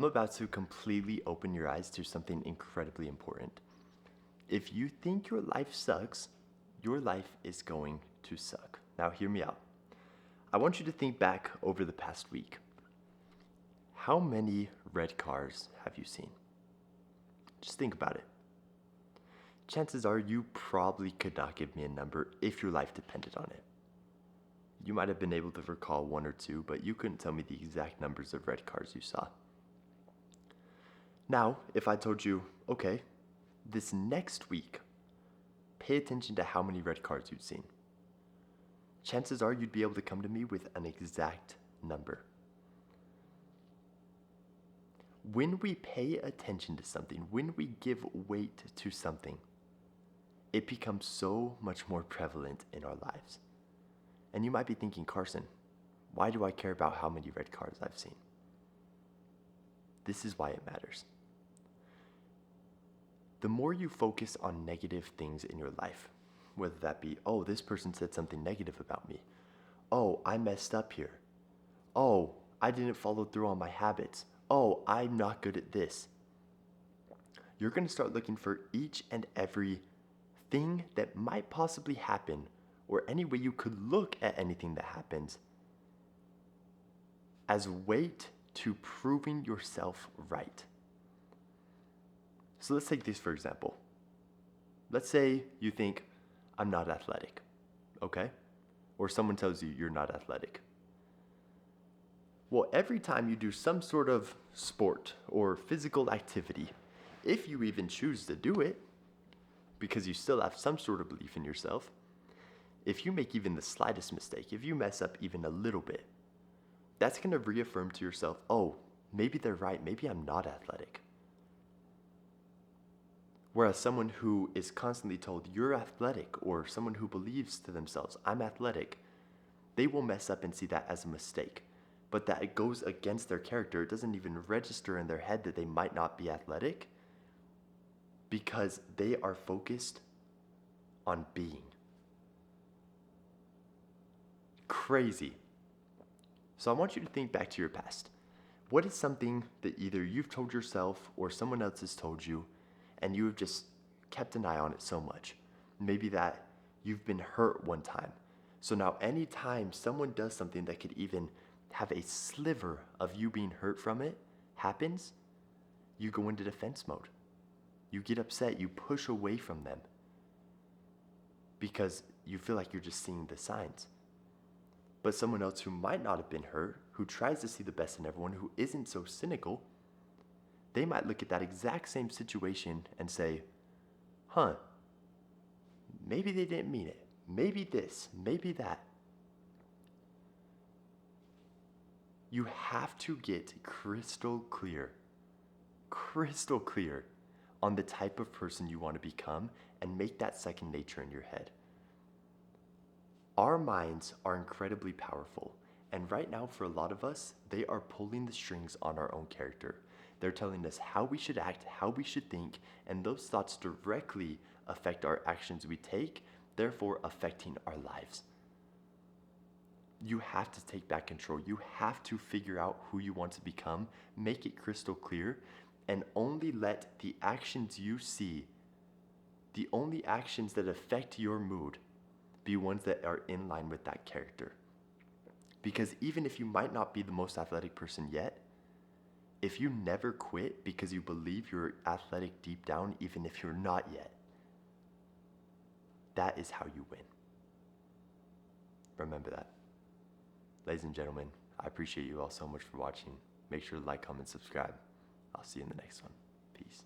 I'm about to completely open your eyes to something incredibly important. If you think your life sucks, your life is going to suck. Now, hear me out. I want you to think back over the past week. How many red cars have you seen? Just think about it. Chances are you probably could not give me a number if your life depended on it. You might have been able to recall one or two, but you couldn't tell me the exact numbers of red cars you saw. Now, if I told you, okay, this next week, pay attention to how many red cars you'd seen. Chances are you'd be able to come to me with an exact number. When we pay attention to something, when we give weight to something, it becomes so much more prevalent in our lives. And you might be thinking, Carson, why do I care about how many red cars I've seen? This is why it matters. The more you focus on negative things in your life, whether that be, oh, this person said something negative about me. Oh, I messed up here. Oh, I didn't follow through on my habits. Oh, I'm not good at this. You're going to start looking for each and every thing that might possibly happen, or any way you could look at anything that happens, as weight to proving yourself right. So let's take this for example. Let's say you think, I'm not athletic, okay? Or someone tells you you're not athletic. Well, every time you do some sort of sport or physical activity, if you even choose to do it, because you still have some sort of belief in yourself, if you make even the slightest mistake, if you mess up even a little bit, that's going to reaffirm to yourself, oh, maybe they're right, maybe I'm not athletic. Whereas someone who is constantly told you're athletic, or someone who believes to themselves, I'm athletic, they will mess up and see that as a mistake. But that it goes against their character. It doesn't even register in their head that they might not be athletic, because they are focused on being. Crazy. So I want you to think back to your past. What is something that either you've told yourself or someone else has told you, and you have just kept an eye on it so much? Maybe that you've been hurt one time. So now anytime someone does something that could even have a sliver of you being hurt from it happens, you go into defense mode. You get upset, you push away from them because you feel like you're just seeing the signs. But someone else who might not have been hurt, who tries to see the best in everyone, who isn't so cynical, they might look at that exact same situation and say, huh, maybe they didn't mean it. Maybe this, maybe that. You have to get crystal clear on the type of person you want to become and make that second nature in your head. Our minds are incredibly powerful, and right now for a lot of us, they are pulling the strings on our own character. They're telling us how we should act, how we should think, and those thoughts directly affect our actions we take, therefore affecting our lives. You have to take back control. You have to figure out who you want to become, make it crystal clear, and only let the actions you see, the only actions that affect your mood, be ones that are in line with that character. Because even if you might not be the most athletic person yet, if you never quit because you believe you're athletic deep down, even if you're not yet, that is how you win. Remember that. Ladies and gentlemen, I appreciate you all so much for watching. Make sure to like, comment, subscribe. I'll see you in the next one. Peace.